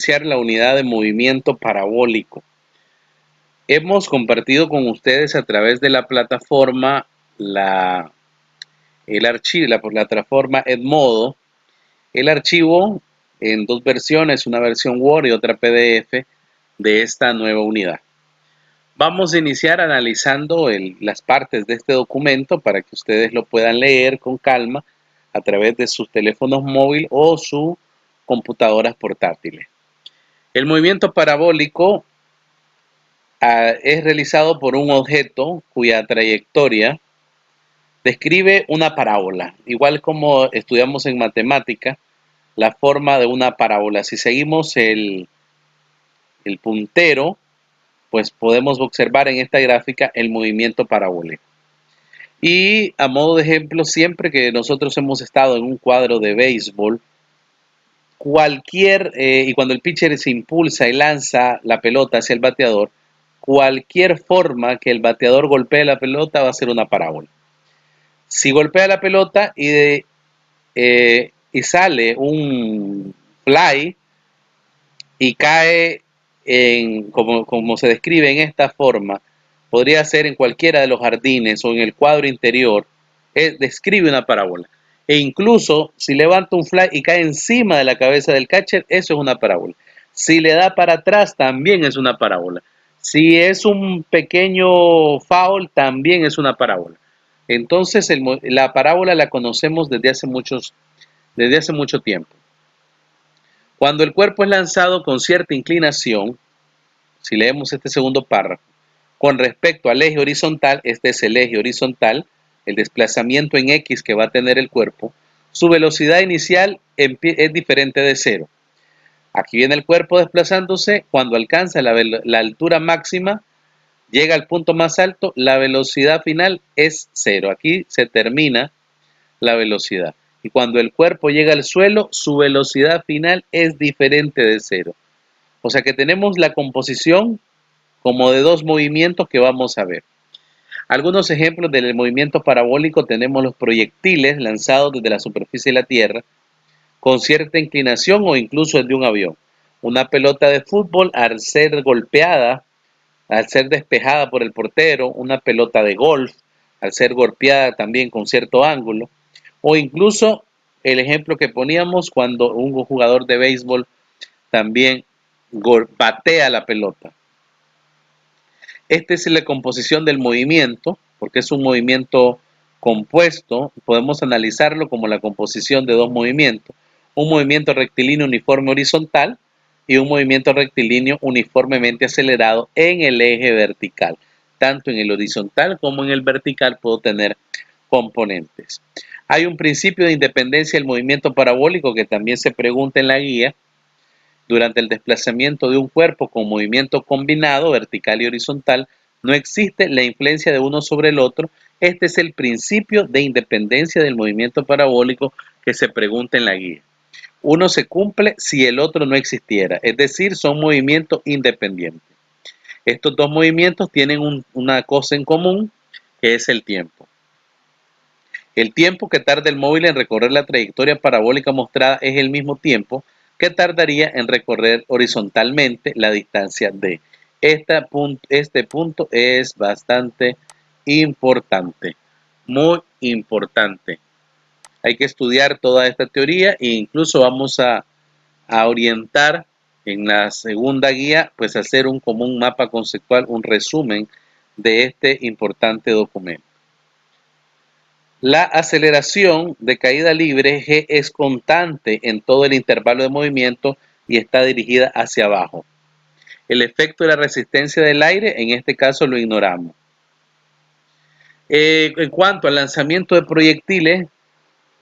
Iniciar la unidad de movimiento parabólico. Hemos compartido con ustedes a través de la plataforma el archivo, la plataforma Edmodo, el archivo en dos versiones, una versión Word y otra PDF de esta nueva unidad. Vamos a iniciar analizando las partes de este documento para que ustedes lo puedan leer con calma a través de sus teléfonos móviles o sus computadoras portátiles. El movimiento parabólico es realizado por un objeto cuya trayectoria describe una parábola, igual como estudiamos en matemática, la forma de una parábola. Si seguimos el puntero, pues podemos observar en esta gráfica el movimiento parabólico. Y a modo de ejemplo, siempre que nosotros hemos estado en un cuadro de béisbol, y cuando el pitcher se impulsa y lanza la pelota hacia el bateador, cualquier forma que el bateador golpee la pelota va a ser una parábola. Si golpea la pelota y sale un fly y cae como se describe en esta forma, podría ser en cualquiera de los jardines o en el cuadro interior, describe una parábola. E incluso si levanta un fly y cae encima de la cabeza del catcher, eso es una parábola. Si le da para atrás, también es una parábola. Si es un pequeño foul, también es una parábola. Entonces la parábola la conocemos desde hace mucho tiempo. Cuando el cuerpo es lanzado con cierta inclinación, si leemos este segundo párrafo, con respecto al eje horizontal, este es el eje horizontal, el desplazamiento en X que va a tener el cuerpo, su velocidad inicial es diferente de cero. Aquí viene el cuerpo desplazándose, cuando alcanza la altura máxima, llega al punto más alto, la velocidad final es cero. Aquí se termina la velocidad. Y cuando el cuerpo llega al suelo, su velocidad final es diferente de cero. O sea que tenemos la composición como de dos movimientos que vamos a ver. Algunos ejemplos del movimiento parabólico tenemos los proyectiles lanzados desde la superficie de la Tierra con cierta inclinación o incluso desde un avión. Una pelota de fútbol al ser golpeada, al ser despejada por el portero, una pelota de golf al ser golpeada también con cierto ángulo, o incluso el ejemplo que poníamos cuando un jugador de béisbol también batea la pelota. Esta es la composición del movimiento, porque es un movimiento compuesto, podemos analizarlo como la composición de dos movimientos, un movimiento rectilíneo uniforme horizontal y un movimiento rectilíneo uniformemente acelerado en el eje vertical. Tanto en el horizontal como en el vertical puedo tener componentes. Hay un principio de independencia del movimiento parabólico que también se pregunta en la guía. Durante el desplazamiento de un cuerpo con movimiento combinado, vertical y horizontal, no existe la influencia de uno sobre el otro. Este es el principio de independencia del movimiento parabólico que se pregunta en la guía. Uno se cumple si el otro no existiera, es decir, son movimientos independientes. Estos dos movimientos tienen una cosa en común, que es el tiempo. El tiempo que tarda el móvil en recorrer la trayectoria parabólica mostrada es el mismo tiempo que tardaría en recorrer horizontalmente la distancia d. Este punto es bastante importante, muy importante. Hay que estudiar toda esta teoría e incluso vamos a orientar en la segunda guía, pues hacer como un mapa conceptual, un resumen de este importante documento. La aceleración de caída libre G es constante en todo el intervalo de movimiento y está dirigida hacia abajo. El efecto de la resistencia del aire, en este caso lo ignoramos. En cuanto al lanzamiento de proyectiles,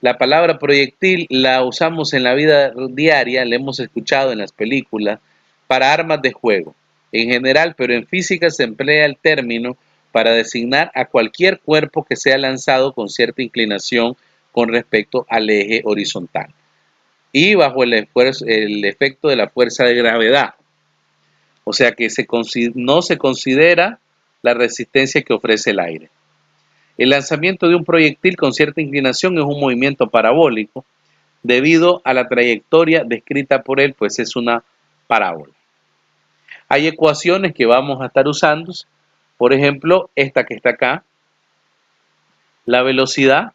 la palabra proyectil la usamos en la vida diaria, la hemos escuchado en las películas, para armas de juego. En general, pero en física se emplea el término para designar a cualquier cuerpo que sea lanzado con cierta inclinación con respecto al eje horizontal y bajo el efecto de la fuerza de gravedad. O sea que no se considera la resistencia que ofrece el aire. El lanzamiento de un proyectil con cierta inclinación es un movimiento parabólico debido a la trayectoria descrita por él, pues es una parábola. Hay ecuaciones que vamos a estar usando, por ejemplo, esta que está acá, la velocidad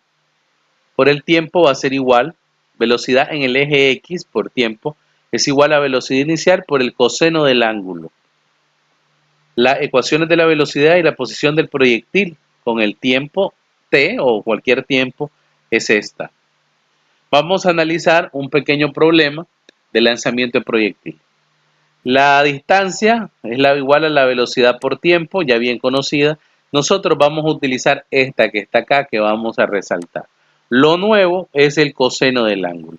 por el tiempo va a ser igual, velocidad en el eje X por tiempo, es igual a velocidad inicial por el coseno del ángulo. Las ecuaciones de la velocidad y la posición del proyectil con el tiempo t o cualquier tiempo es esta. Vamos a analizar un pequeño problema de lanzamiento de proyectil. La distancia es igual a la velocidad por tiempo, ya bien conocida. Nosotros vamos a utilizar esta que está acá, que vamos a resaltar. Lo nuevo es el coseno del ángulo.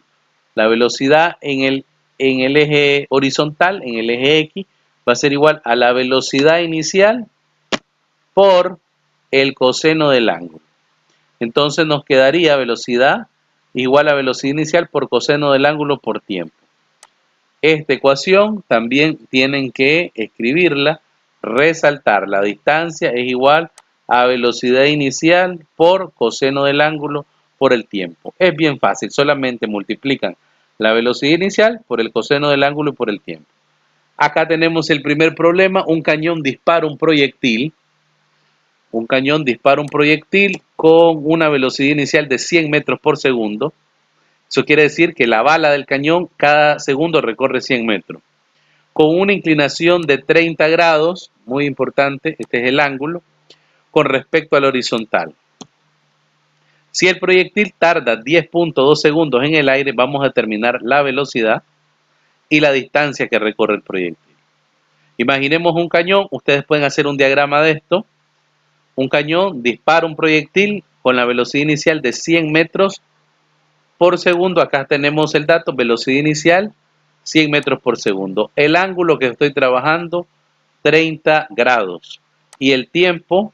La velocidad en el eje horizontal, en el eje X, va a ser igual a la velocidad inicial por el coseno del ángulo. Entonces nos quedaría velocidad igual a velocidad inicial por coseno del ángulo por tiempo. Esta ecuación también tienen que escribirla, resaltar. La distancia es igual a velocidad inicial por coseno del ángulo por el tiempo. Es bien fácil, solamente multiplican la velocidad inicial por el coseno del ángulo y por el tiempo. Acá tenemos el primer problema, un cañón dispara un proyectil. Un cañón dispara un proyectil con una velocidad inicial de 100 metros por segundo. Eso quiere decir que la bala del cañón cada segundo recorre 100 metros. Con una inclinación de 30 grados, muy importante, este es el ángulo, con respecto al horizontal. Si el proyectil tarda 10.2 segundos en el aire, vamos a determinar la velocidad y la distancia que recorre el proyectil. Imaginemos un cañón, ustedes pueden hacer un diagrama de esto. Un cañón dispara un proyectil con la velocidad inicial de 100 metros por segundo. Acá tenemos el dato, velocidad inicial 100 metros por segundo. El ángulo que estoy trabajando, 30 grados. Y el tiempo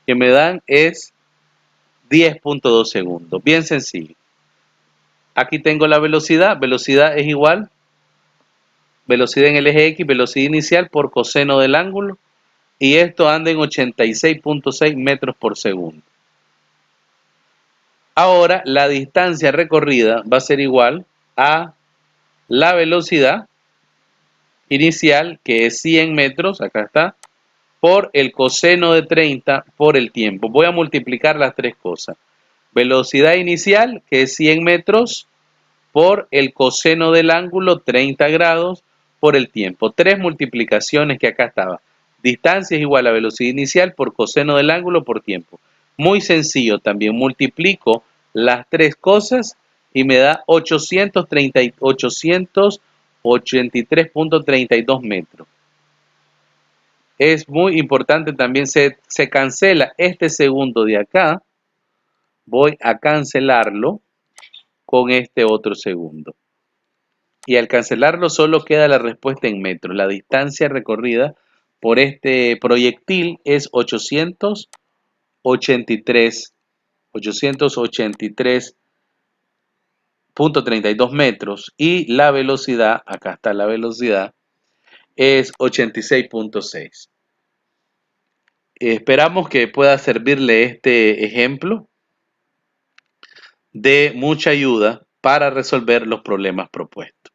que me dan es 10.2 segundos. Bien sencillo. Aquí tengo la velocidad. Velocidad es igual, velocidad en el eje X, velocidad inicial por coseno del ángulo. Y esto anda en 86.6 metros por segundo. Ahora la distancia recorrida va a ser igual a la velocidad inicial, que es 100 metros, acá está, por el coseno de 30 por el tiempo. Voy a multiplicar las tres cosas. Velocidad inicial, que es 100 metros, por el coseno del ángulo, 30 grados, por el tiempo. Tres multiplicaciones que acá estaba. Distancia es igual a velocidad inicial por coseno del ángulo por tiempo. Muy sencillo también. Multiplico las tres cosas y me da 883.32 metros. Es muy importante también, se cancela este segundo de acá. Voy a cancelarlo con este otro segundo. Y al cancelarlo solo queda la respuesta en metros. La distancia recorrida por este proyectil es 883.32 metros y la velocidad, acá está la velocidad, es 86.6. Esperamos que pueda servirle este ejemplo de mucha ayuda para resolver los problemas propuestos.